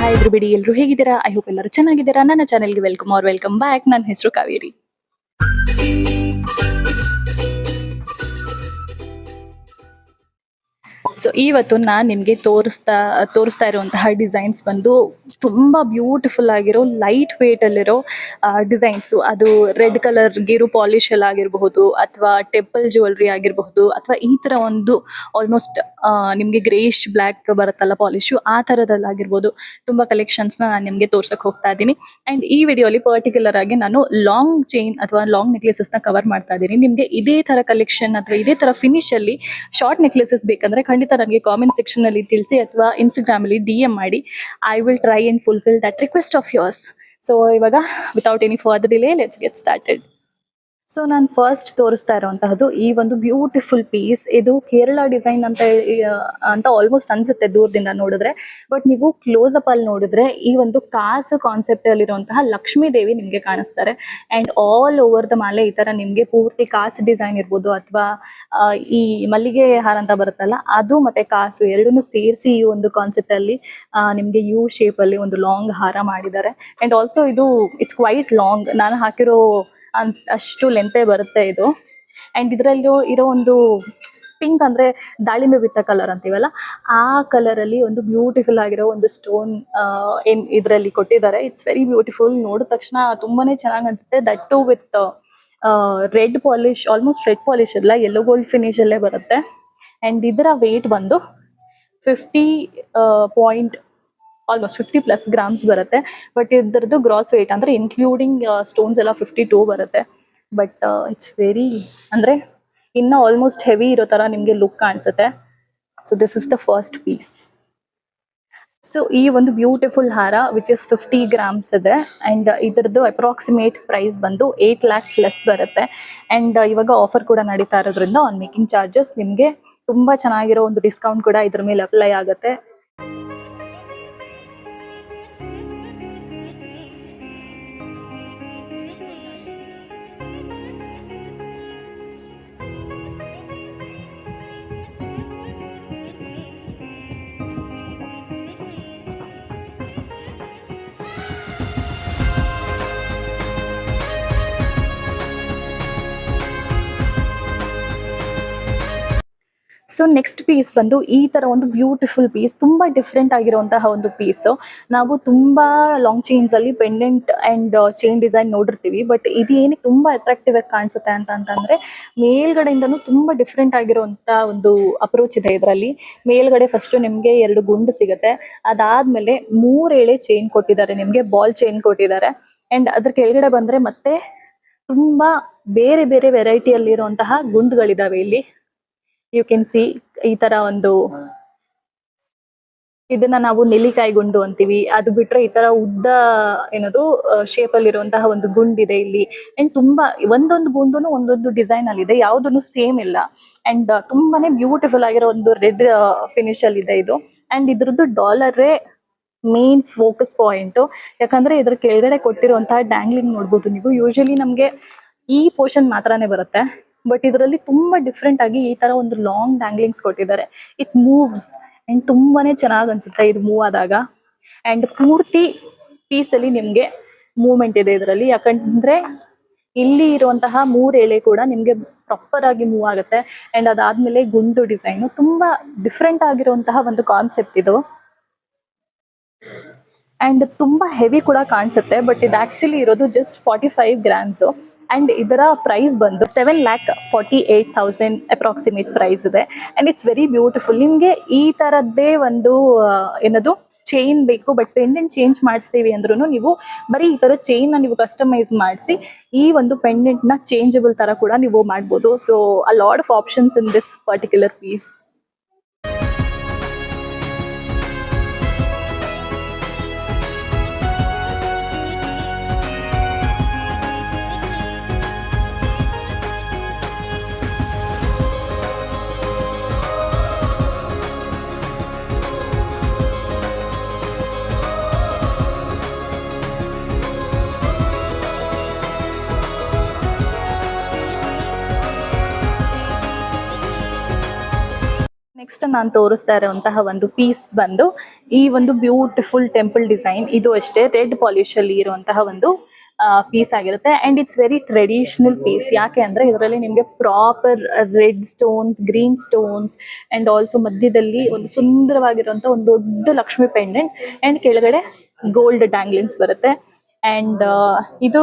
Hi ಬಿಡಿ, ಎಲ್ಲರೂ ಹೇಗಿದ್ದೀರಾ? ಐ ಹೋಪ್ ಎಲ್ಲರೂ ಚೆನ್ನಾಗಿದ್ದೀರಾ. ನನ್ನ ಚಾನೆಲ್ಗೆ ವೆಲ್ಕಮ್ ಬ್ಯಾಕ್. ನನ್ನ ಹೆಸರು ಕಾವೇರಿ. ಸೊ ಇವತ್ತು ನಾನು ನಿಮಗೆ ತೋರಿಸ್ತಾ ಇರುವಂತಹ ಡಿಸೈನ್ಸ್ ಬಂದು ತುಂಬಾ ಬ್ಯೂಟಿಫುಲ್ ಆಗಿರೋ ಲೈಟ್ ವೇಟ್ ಅಲ್ಲಿರೋ ಡಿಸೈನ್ಸು. ಅದು ರೆಡ್ ಕಲರ್ ಗೇರು ಪಾಲಿಶ್ ಅಲ್ಲಿ ಆಗಿರಬಹುದು, ಅಥವಾ ಟೆಂಪಲ್ ಜ್ಯುವೆಲ್ರಿ ಆಗಿರಬಹುದು, ಅಥವಾ ಈ ತರ ಒಂದು ಆಲ್ಮೋಸ್ಟ್ ನಿಮಗೆ ಗ್ರೇಶ್ ಬ್ಲ್ಯಾಕ್ ಬರುತ್ತಲ್ಲ ಪಾಲಿಶು, ಆ ಥರದಲ್ಲಾಗಿರ್ಬೋದು. ತುಂಬಾ ಕಲೆಕ್ಷನ್ಸ್ನ ನಾನು ನಿಮಗೆ ತೋರ್ಸಕ್ಕೆ ಹೋಗ್ತಾ ಇದ್ದೀನಿ. ಆ್ಯಂಡ್ ಈ ವಿಡಿಯೋಲಿ ಪರ್ಟಿಕ್ಯುಲರ್ ಆಗಿ ನಾನು ಲಾಂಗ್ ಚೈನ್ ಅಥವಾ ಲಾಂಗ್ ನೆಕ್ಲೆಸಸ್ನ ಕವರ್ ಮಾಡ್ತಾ ಇದ್ದೀನಿ. ನಿಮಗೆ ಇದೇ ಥರ ಕಲೆಕ್ಷನ್ ಅಥವಾ ಇದೇ ಥರ ಫಿನಿಶಲ್ಲಿ ಶಾರ್ಟ್ ನೆಕ್ಲೆಸಸ್ ಬೇಕಂದ್ರೆ ಖಂಡಿತ ನನಗೆ ಕಾಮೆಂಟ್ ಸೆಕ್ಷನ್ ಅಲ್ಲಿ ತಿಳಿಸಿ, ಅಥವಾ ಇನ್ಸ್ಟಾಗ್ರಾಮ್ ಅಲ್ಲಿ DM ಮಾಡಿ. I will try and fulfil that request of yours. So ಇವಾಗ without any further delay let's get started. So ನಾನು ಫಸ್ಟ್ ತೋರಿಸ್ತಾ ಇರುವಂತಹದ್ದು ಈ ಒಂದು ಬ್ಯೂಟಿಫುಲ್ ಪೀಸ್. ಇದು ಕೇರಳ ಡಿಸೈನ್ ಅಂತ ಆಲ್ಮೋಸ್ಟ್ ಅನ್ಸುತ್ತೆ ದೂರದಿಂದ ನೋಡಿದ್ರೆ, ಬಟ್ ನೀವು ಕ್ಲೋಸ್ ಅಪ್ ಅಲ್ಲಿ ನೋಡಿದ್ರೆ ಈ ಒಂದು ಕಾಸು ಕಾನ್ಸೆಪ್ಟ್ ಅಲ್ಲಿರುವಂತಹ ಲಕ್ಷ್ಮೀ ದೇವಿ ನಿಮ್ಗೆ ಕಾಣಿಸ್ತಾರೆ. ಅಂಡ್ ಆಲ್ ಓವರ್ ದ ಮಾಲೆ ಈ ತರ ನಿಮ್ಗೆ ಪೂರ್ತಿ ಕಾಸು ಡಿಸೈನ್ ಇರ್ಬೋದು, ಅಥವಾ ಈ ಮಲ್ಲಿಗೆ ಹಾರ ಅಂತ ಬರುತ್ತಲ್ಲ ಅದು, ಮತ್ತೆ ಕಾಸು ಎರಡನ್ನೂ ಸೇರಿಸಿ ಈ ಒಂದು ಕಾನ್ಸೆಪ್ಟ್ ಅಲ್ಲಿ ನಿಮ್ಗೆ ಯು ಶೇಪ್ ಅಲ್ಲಿ ಒಂದು ಲಾಂಗ್ ಹಾರ ಮಾಡಿದ್ದಾರೆ. ಅಂಡ್ ಆಲ್ಸೋ ಇದು ಇಟ್ಸ್ ಕ್ವೈಟ್ ಲಾಂಗ್. ನಾನು ಹಾಕಿರೋ ಅಷ್ಟು ಲೆಂತೆ ಬರುತ್ತೆ ಇದು. ಅಂಡ್ ಇದರಲ್ಲಿ ಇರೋ ಒಂದು ಪಿಂಕ್ ಅಂದ್ರೆ ದಾಳಿಂಬೆ ಬಿತ್ತ ಕಲರ್ ಅಂತೀವಲ್ಲ, ಆ ಕಲರ್ ಅಲ್ಲಿ ಒಂದು ಬ್ಯೂಟಿಫುಲ್ ಆಗಿರೋ ಒಂದು ಸ್ಟೋನ್ ಏನ್ ಇದರಲ್ಲಿ ಕೊಟ್ಟಿದ್ದಾರೆ. It's very beautiful. ನೋಡಿದ ತಕ್ಷಣ ತುಂಬಾನೇ ಚೆನ್ನಾಗಿ ಅನ್ಸುತ್ತೆ. That too with red polish, almost red polish ಅಲ್ಲ, ಯೆಲ್ಲೋ ಗೋಲ್ಡ್ ಫಿನಿಶ್ ಅಲ್ಲೇ ಬರುತ್ತೆ. ಅಂಡ್ ಇದರ ವೇಟ್ ಬಂದು 50+ ಗ್ರಾಮ್ಸ್ ಬರುತ್ತೆ. ಬಟ್ ಇದರದ್ದು ಗ್ರಾಸ್ ವೇಟ್ ಅಂದ್ರೆ ಇನ್ಕ್ಲೂಡಿಂಗ್ ಸ್ಟೋನ್ಸ್ ಎಲ್ಲ 52 ಬರುತ್ತೆ. ಬಟ್ ಇಟ್ಸ್ ವೆರಿ ಅಂದ್ರೆ ಇನ್ನ ಆಲ್ಮೋಸ್ಟ್ ಹೆವಿ ಇರೋ ತರ ನಿಮ್ಗೆ ಲುಕ್ ಕಾಣಿಸುತ್ತೆ. So this is the first piece. So ಈ ಒಂದು ಬ್ಯೂಟಿಫುಲ್ ಹಾರ ವಿಚ್ ಇಸ್ 50 ಗ್ರಾಮ್ಸ್ ಇದೆ. ಅಂಡ್ ಇದರದ್ದು ಅಪ್ರಾಕ್ಸಿಮೇಟ್ ಪ್ರೈಸ್ ಬಂದು 8 lakh ಪ್ಲಸ್ ಬರುತ್ತೆ. ಅಂಡ್ ಇವಾಗ ಆಫರ್ ಕೂಡ ನಡೀತಾ ಇರೋದ್ರಿಂದ ಆನ್ ಮೇಕಿಂಗ್ ಚಾರ್ಜಸ್ ನಿಮ್ಗೆ ತುಂಬಾ ಚೆನ್ನಾಗಿರೋ ಒಂದು ಡಿಸ್ಕೌಂಟ್ ಕೂಡ ಇದ್ರ ಮೇಲೆ ಅಪ್ಲೈ ಆಗುತ್ತೆ. ಸೊ ನೆಕ್ಸ್ಟ್ ಪೀಸ್ ಬಂದು ಈ ತರ ಒಂದು ಬ್ಯೂಟಿಫುಲ್ ಪೀಸ್, ತುಂಬಾ ಡಿಫ್ರೆಂಟ್ ಆಗಿರುವಂತಹ ಒಂದು ಪೀಸ್. ನಾವು ತುಂಬಾ ಲಾಂಗ್ ಚೈನ್ಸ್ ಅಲ್ಲಿ ಪೆಂಡೆಂಟ್ ಅಂಡ್ ಚೈನ್ ಡಿಸೈನ್ ನೋಡಿರ್ತೀವಿ, ಬಟ್ ಇದು ಏನಕ್ಕೆ ತುಂಬಾ ಅಟ್ರಾಕ್ಟಿವ್ ಆಗಿ ಕಾಣಿಸುತ್ತೆ ಅಂತಂದ್ರೆ ಮೇಲ್ಗಡೆಯಿಂದನೂ ತುಂಬಾ ಡಿಫ್ರೆಂಟ್ ಆಗಿರುವಂತ ಒಂದು ಅಪ್ರೋಚ್ ಇದೆ ಇದರಲ್ಲಿ. ಮೇಲ್ಗಡೆ ಫಸ್ಟ್ ನಿಮ್ಗೆ 2 ಗುಂಡು ಸಿಗುತ್ತೆ, ಅದಾದ್ಮೇಲೆ 3 ಎಳೆ ಚೈನ್ ಕೊಟ್ಟಿದ್ದಾರೆ, ನಿಮ್ಗೆ ಬಾಲ್ ಚೈನ್ ಕೊಟ್ಟಿದ್ದಾರೆ. ಅಂಡ್ ಅದ್ರ ಕೆಳಗಡೆ ಬಂದ್ರೆ ಮತ್ತೆ ತುಂಬಾ ಬೇರೆ ಬೇರೆ ವೆರೈಟಿಯಲ್ಲಿ ಇರುವಂತಹ ಗುಂಡುಗಳಿದಾವೆ ಇಲ್ಲಿ. ಯು ಕ್ಯಾನ್ ಸಿ ಈ ತರ ಒಂದು, ಇದನ್ನ ನಾವು ನೆಲ್ಲಿಕಾಯಿ ಗುಂಡು ಅಂತೀವಿ. ಅದು ಬಿಟ್ರೆ ಈ ತರ ಉದ್ದ ಏನದು ಶೇಪ್ ಅಲ್ಲಿ ಇರುವಂತಹ ಒಂದು ಗುಂಡಿದೆ ಇಲ್ಲಿ. ಅಂಡ್ ತುಂಬಾ ಒಂದೊಂದು ಗುಂಡುನು ಒಂದೊಂದು ಡಿಸೈನ್ ಅಲ್ಲಿ ಇದೆ, ಯಾವ್ದನ್ನು ಸೇಮ್ ಇಲ್ಲ. ಅಂಡ್ ತುಂಬಾನೇ ಬ್ಯೂಟಿಫುಲ್ ಆಗಿರೋ ಒಂದು ರೆಡ್ ಫಿನಿಶ್ ಅಲ್ಲಿ ಇದೆ ಇದು. ಅಂಡ್ ಇದ್ರದ್ದು ಡಾಲರೇ ಮೇನ್ ಫೋಕಸ್ ಪಾಯಿಂಟ್, ಯಾಕಂದ್ರೆ ಇದ್ರ ಕೆಳಗಡೆ ಕೊಟ್ಟಿರುವಂತಹ ಡ್ಯಾಂಗ್ಲಿಂಗ್ ನೋಡ್ಬೋದು ನೀವು. ಯೂಶಲಿ ನಮ್ಗೆ ಈ ಪೋರ್ಷನ್ ಮಾತ್ರನೇ ಬರುತ್ತೆ, ಬಟ್ ಇದರಲ್ಲಿ ತುಂಬಾ ಡಿಫ್ರೆಂಟ್ ಆಗಿ ಈ ತರ ಒಂದು ಲಾಂಗ್ ಡ್ಯಾಂಗ್ಲಿಂಗ್ಸ್ ಕೊಟ್ಟಿದ್ದಾರೆ. ಇಟ್ ಮೂವ್ಸ್ ಅಂಡ್ ತುಂಬಾನೇ ಚೆನ್ನಾಗಿ ಅನ್ಸುತ್ತೆ ಇದು ಮೂವ್ ಆದಾಗ. ಅಂಡ್ ಪೂರ್ತಿ ಪೀಸ್ ಅಲ್ಲಿ ನಿಮ್ಗೆ ಮೂವ್ಮೆಂಟ್ ಇದೆ ಇದರಲ್ಲಿ, ಯಾಕಂದ್ರೆ ಇಲ್ಲಿ ಇರುವಂತಹ 3 ಎಳೆ ಕೂಡ ನಿಮ್ಗೆ ಪ್ರಾಪರ್ ಆಗಿ ಮೂವ್ ಆಗುತ್ತೆ. ಅಂಡ್ ಅದಾದ್ಮೇಲೆ ಗುಂಡು ಡಿಸೈನ್, ತುಂಬಾ ಡಿಫ್ರೆಂಟ್ ಆಗಿರುವಂತಹ ಒಂದು ಕಾನ್ಸೆಪ್ಟ್ ಇದು. ಅಂಡ್ ತುಂಬಾ ಹೆವಿ ಕೂಡ ಕಾಣಿಸುತ್ತೆ, ಬಟ್ ಇದು ಆಕ್ಚುಲಿ ಇರೋದು ಜಸ್ಟ್ 45 ಗ್ರಾಮ್ಸ್. ಅಂಡ್ ಇದರ ಪ್ರೈಸ್ ಬಂದು 7,48,000 ಅಪ್ರಾಕ್ಸಿಮೇಟ್ ಪ್ರೈಸ್ ಇದೆ. And it's very beautiful. ನಿಮ್ಗೆ ಈ ತರದ್ದೇ ಒಂದು ಏನದು ಚೈನ್ ಬೇಕು, ಬಟ್ ಪೆಂಡೆಂಟ್ ಚೇಂಜ್ ಮಾಡಿಸ್ತೀವಿ ಅಂದ್ರೂ ನೀವು ಬರೀ ಈ ತರ ಚೈನ್ ನ ನೀವು ಕಸ್ಟಮೈಸ್ ಮಾಡಿಸಿ ಈ ಒಂದು ಪೆಂಡೆಂಟ್ ನ ಚೇಂಜಬಲ್ ತರ ಕೂಡ ನೀವು ಮಾಡ್ಬೋದು. So a lot of options in this particular piece. Next ನಾನು ತೋರಿಸ್ತಾ ಇರುವಂತಹ ಒಂದು ಪೀಸ್ ಬಂದು ಈ ಒಂದು ಬ್ಯೂಟಿಫುಲ್ ಟೆಂಪಲ್ ಡಿಸೈನ್. ಇದು ಅಷ್ಟೇ ರೆಡ್ ಪಾಲಿಶ್ ಅಲ್ಲಿ ಇರುವಂತಹ ಒಂದು ಪೀಸ್ ಆಗಿರುತ್ತೆ and it's very traditional piece. ಯಾಕೆ ಅಂದ್ರೆ ಇದರಲ್ಲಿ ನಿಮಗೆ proper red stones, green stones and also ಮಧ್ಯದಲ್ಲಿ ಒಂದು ಸುಂದರವಾಗಿರುವಂತಹ ಒಂದು ದೊಡ್ಡ ಲಕ್ಷ್ಮಿ ಪೆಂಡೆಂಟ್ ಅಂಡ್ ಕೆಳಗಡೆ ಗೋಲ್ಡ್ ಡ್ಯಾಂಗ್ಲಿನ್ಸ್ ಬರುತ್ತೆ. ಅಂಡ್ ಇದು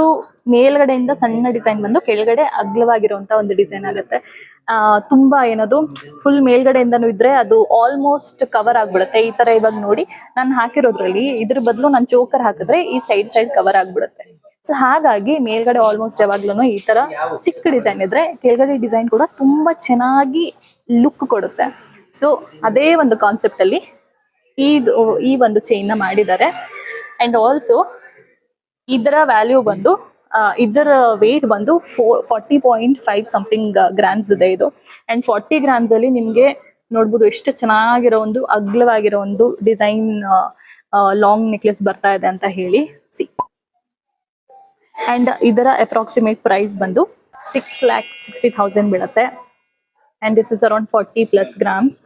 ಮೇಲ್ಗಡೆಯಿಂದ ಸಣ್ಣ ಡಿಸೈನ್ ಬಂದು ಕೆಳಗಡೆ ಅಗ್ಲವಾಗಿರುವಂತಹ ಒಂದು ಡಿಸೈನ್ ಆಗುತ್ತೆ. ತುಂಬಾ ಏನದು ಫುಲ್ ಮೇಲ್ಗಡೆಯಿಂದನೂ ಇದ್ರೆ ಅದು ಆಲ್ಮೋಸ್ಟ್ ಕವರ್ ಆಗ್ಬಿಡುತ್ತೆ. ಈ ತರ ಇವಾಗ ನೋಡಿ ನಾನು ಹಾಕಿರೋದ್ರಲ್ಲಿ ಇದ್ರ ಬದಲು ನಾನು ಚೋಕರ್ ಹಾಕಿದ್ರೆ ಈ ಸೈಡ್ ಕವರ್ ಆಗ್ಬಿಡುತ್ತೆ. ಸೊ ಹಾಗಾಗಿ ಮೇಲ್ಗಡೆ ಆಲ್ಮೋಸ್ಟ್ ಯಾವಾಗ್ಲೂ ಈ ತರ ಚಿಕ್ಕ ಡಿಸೈನ್ ಇದ್ರೆ ಕೆಳಗಡೆ ಡಿಸೈನ್ ಕೂಡ ತುಂಬಾ ಚೆನ್ನಾಗಿ ಲುಕ್ ಕೊಡುತ್ತೆ. ಸೊ ಅದೇ ಒಂದು ಕಾನ್ಸೆಪ್ಟ್ ಅಲ್ಲಿ ಈ ಒಂದು ಚೈನ್ ನ ಮಾಡಿದ್ದಾರೆ. ಅಂಡ್ ಆಲ್ಸೋ ಇದರ ವ್ಯಾಲ್ಯೂ ಬಂದು ಇದರ ವೇಟ್ ಬಂದು 40.5 ಸಮಥಿಂಗ್ ಗ್ರಾಮ್ಸ್ ಇದೆ ಇದು. ಅಂಡ್ 40 ಗ್ರಾಮ್ಸ್ ಅಲ್ಲಿ ನಿಮ್ಗೆ ನೋಡ್ಬೋದು ಎಷ್ಟು ಚೆನ್ನಾಗಿರೋ ಒಂದು ಅಗ್ಲವಾಗಿರೋ ಒಂದು ಡಿಸೈನ್ ಲಾಂಗ್ ನೆಕ್ಲೆಸ್ ಬರ್ತಾ ಇದೆ ಅಂತ ಹೇಳಿ. ಸಿ ಅಂಡ್ ಇದರ ಅಪ್ರಾಕ್ಸಿಮೇಟ್ ಪ್ರೈಸ್ ಬಂದು 6,60,000 ಬೀಳುತ್ತೆ. And this is around 40+ grams.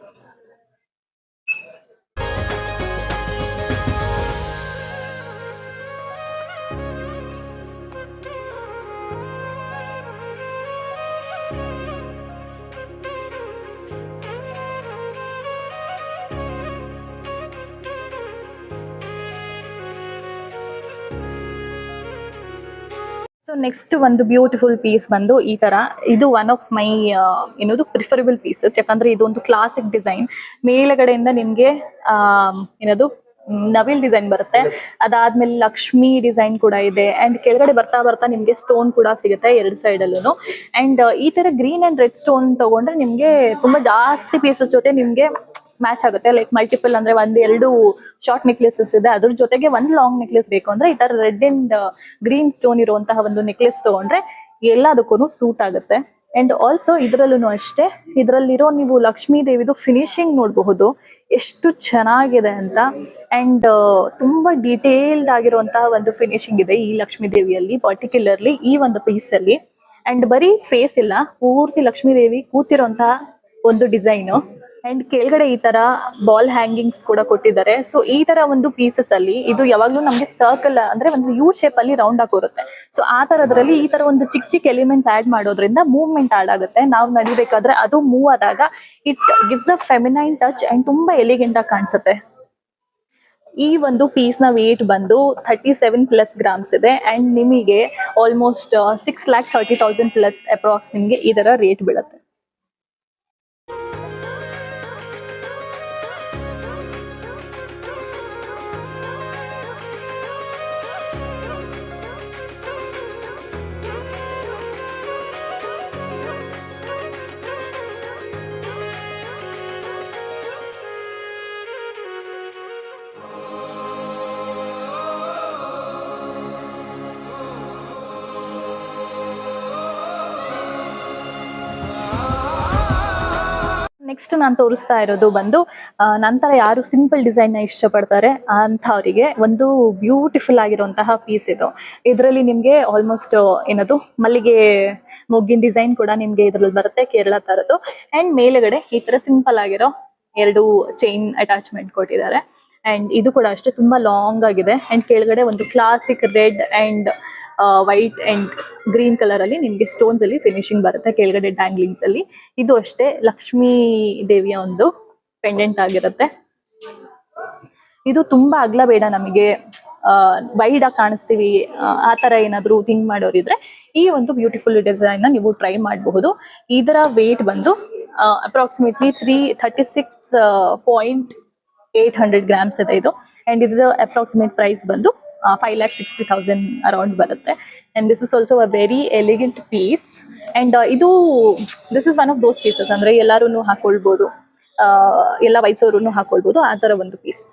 So next ಒಂದು ಬ್ಯೂಟಿಫುಲ್ ಪೀಸ್ ಬಂದು ಈ ತರ. ಇದು ಒನ್ ಆಫ್ ಮೈ ಏನದು ಪ್ರಿಫರಬಲ್ ಪೀಸಸ್. ಯಾಕಂದ್ರೆ ಇದು ಒಂದು ಕ್ಲಾಸಿಕ್ ಡಿಸೈನ್. ಮೇಲ್ಗಡೆಯಿಂದ ನಿಮ್ಗೆ ಏನದು ನವಿಲ್ ಡಿಸೈನ್ ಬರುತ್ತೆ, ಅದಾದ್ಮೇಲೆ ಲಕ್ಷ್ಮಿ ಡಿಸೈನ್ ಕೂಡ ಇದೆ ಅಂಡ್ ಕೆಳಗಡೆ ಬರ್ತಾ ಬರ್ತಾ ನಿಮ್ಗೆ ಸ್ಟೋನ್ ಕೂಡ ಸಿಗುತ್ತೆ ಎರಡು ಸೈಡ್ ಅಲ್ಲೂ. ಅಂಡ್ ಈ ತರ ಗ್ರೀನ್ ಅಂಡ್ ರೆಡ್ ಸ್ಟೋನ್ ತಗೊಂಡ್ರೆ ನಿಮ್ಗೆ ತುಂಬಾ ಜಾಸ್ತಿ ಪೀಸಸ್ ಜೊತೆ ನಿಮ್ಗೆ ಮ್ಯಾಚ್ ಆಗುತ್ತೆ. ಲೈಕ್ ಮಲ್ಟಿಪಲ್ ಅಂದ್ರೆ 1-2 ಶಾರ್ಟ್ ನೆಕ್ಲೆಸಸ್ ಇದೆ, ಅದ್ರ ಜೊತೆಗೆ ಒಂದು ಲಾಂಗ್ ನೆಕ್ಲೆಸ್ ಬೇಕು ಅಂದ್ರೆ ಈ ತರ ರೆಡ್ ಅಂಡ್ ಗ್ರೀನ್ ಸ್ಟೋನ್ ಇರುವಂತಹ ಒಂದು ನೆಕ್ಲೆಸ್ ತಗೊಂಡ್ರೆ ಎಲ್ಲದಕ್ಕೂ ಸೂಟ್ ಆಗುತ್ತೆ. ಅಂಡ್ ಆಲ್ಸೋ ಇದ್ರಲ್ಲೂ ಅಷ್ಟೇ, ಇದ್ರಲ್ಲಿರೋ ನೀವು ಲಕ್ಷ್ಮೀ ದೇವಿದು ಫಿನಿಶಿಂಗ್ ನೋಡಬಹುದು ಎಷ್ಟು ಚೆನ್ನಾಗಿದೆ ಅಂತ. ಅಂಡ್ ತುಂಬಾ ಡೀಟೇಲ್ಡ್ ಆಗಿರುವಂತಹ ಒಂದು ಫಿನಿಶಿಂಗ್ ಇದೆ ಈ ಲಕ್ಷ್ಮೀ ದೇವಿಯಲ್ಲಿ, ಪರ್ಟಿಕ್ಯುಲರ್ಲಿ ಈ ಒಂದು ಪೀಸ್ ಅಲ್ಲಿ. ಅಂಡ್ ಬರೀ ಫೇಸ್ ಇಲ್ಲ, ಪೂರ್ತಿ ಲಕ್ಷ್ಮೀ ದೇವಿ ಕೂತಿರುವಂತಹ ಒಂದು ಡಿಸೈನ್. ಅಂಡ್ ಕೆಳಗಡೆ ಈ ತರ ಬಾಲ್ ಹ್ಯಾಂಗಿಂಗ್ಸ್ ಕೂಡ ಕೊಟ್ಟಿದ್ದಾರೆ. ಸೊ ಈ ತರ ಒಂದು ಪೀಸಸ್ ಅಲ್ಲಿ ಇದು ಯಾವಾಗ್ಲೂ ನಮ್ಗೆ ಸರ್ಕಲ್ ಅಂದ್ರೆ ಒಂದು ಯು ಶೇಪ್ ಅಲ್ಲಿ ರೌಂಡ್ ಆಗಿ ಬರುತ್ತೆ. ಸೊ ಆ ತರದ್ರಲ್ಲಿ ಈ ತರ ಒಂದು ಚಿಕ್ಕ ಚಿಕ್ಕ ಎಲಿಮೆಂಟ್ಸ್ ಆಡ್ ಮಾಡೋದ್ರಿಂದ ಮೂವ್ಮೆಂಟ್ ಆಡ್ ಆಗುತ್ತೆ. ನಾವು ನಡಿಬೇಕಾದ್ರೆ ಅದು ಮೂವ್ ಆದಾಗ it gives a feminine touch and ತುಂಬಾ ಎಲಿಗೆಂಟ್ ಆಗಿ ಕಾಣಿಸುತ್ತೆ. ಈ ಒಂದು ಪೀಸ್ ನ ವೇಟ್ ಬಂದು 37+ ಗ್ರಾಮ್ಸ್ ಇದೆ ಅಂಡ್ ನಿಮಗೆ ಆಲ್ಮೋಸ್ಟ್ 6,30,000+ ಅಪ್ರಾಕ್ಸ್ ನಿಮ್ಗೆ ಇದರ ರೇಟ್ ಬೀಳುತ್ತೆ. ನೆಕ್ಸ್ಟ್ ನಾನು ತೋರಿಸ್ತಾ ಇರೋದು ಬಂದು ನಂತರ ಯಾರು ಸಿಂಪಲ್ ಡಿಸೈನ್ ನ ಇಷ್ಟಪಡ್ತಾರೆ ಅಂಥವರಿಗೆ ಒಂದು ಬ್ಯೂಟಿಫುಲ್ ಆಗಿರುವಂತಹ ಪೀಸ್ ಇದು. ಇದರಲ್ಲಿ ನಿಮ್ಗೆ ಆಲ್ಮೋಸ್ಟ್ ಏನದು ಮಲ್ಲಿಗೆ ಮೊಗ್ಗಿನ ಡಿಸೈನ್ ಕೂಡ ನಿಮ್ಗೆ ಇದ್ರಲ್ಲಿ ಬರುತ್ತೆ, ಕೇರಳ ತರದ್ದು. ಅಂಡ್ ಮೇಲೆಗಡೆ ಈ ತರ ಸಿಂಪಲ್ ಆಗಿರೋ 2 ಚೈನ್ ಅಟ್ಯಾಚ್ಮೆಂಟ್ ಕೊಟ್ಟಿದ್ದಾರೆ. ಅಂಡ್ ಇದು ಕೂಡ ಅಷ್ಟೇ ತುಂಬಾ ಲಾಂಗ್ ಆಗಿದೆ. ಅಂಡ್ ಕೆಳಗಡೆ ಒಂದು classic red and white and green colour ಅಲ್ಲಿ ನಿಮ್ಗೆ ಸ್ಟೋನ್ಸ್ ಅಲ್ಲಿ ಫಿನಿಶಿಂಗ್ ಬರುತ್ತೆ ಕೆಳಗಡೆ ಡ್ಯಾಂಗ್ಲಿಂಗ್ಸ್ ಅಲ್ಲಿ. ಇದು ಅಷ್ಟೇ ಲಕ್ಷ್ಮೀ ದೇವಿಯ ಒಂದು ಪೆಂಡೆಂಟ್ ಆಗಿರುತ್ತೆ. ಇದು ತುಂಬಾ ಅಗ್ಲ ಬೇಡ, ನಮಗೆ ವೈಡ್ ಆಗಿ ಕಾಣಿಸ್ತೀವಿ ಆ ತರ ಏನಾದ್ರು ಥಿಂಕ್ ಮಾಡೋರಿದ್ರೆ ಈ ಒಂದು ಬ್ಯೂಟಿಫುಲ್ ಡಿಸೈನ್ ನ ನೀವು ಟ್ರೈ ಮಾಡಬಹುದು. ಇದರ ವೇಟ್ ಬಂದು ಅಪ್ರಾಕ್ಸಿಮೇಟ್ಲಿ 36.800 ಗ್ರಾಮ್ಸ್ ಇದೆ ಇದು. ಅಂಡ್ ಇದರ ಅಪ್ರಾಕ್ಸಿಮೇಟ್ ಪ್ರೈಸ್ ಬಂದು 5,60,000 ಅರೌಂಡ್ ಬರುತ್ತೆ. And this is also a very elegant piece. And ಇದು this is one of those pieces ಅಂದ್ರೆ ಎಲ್ಲರೂ ಹಾಕೊಳ್ಬಹುದು, ಎಲ್ಲ ವಯಸ್ಸವರು ಹಾಕೊಳ್ಬಹುದು ಆ ತರ ಒಂದು ಪೀಸ್.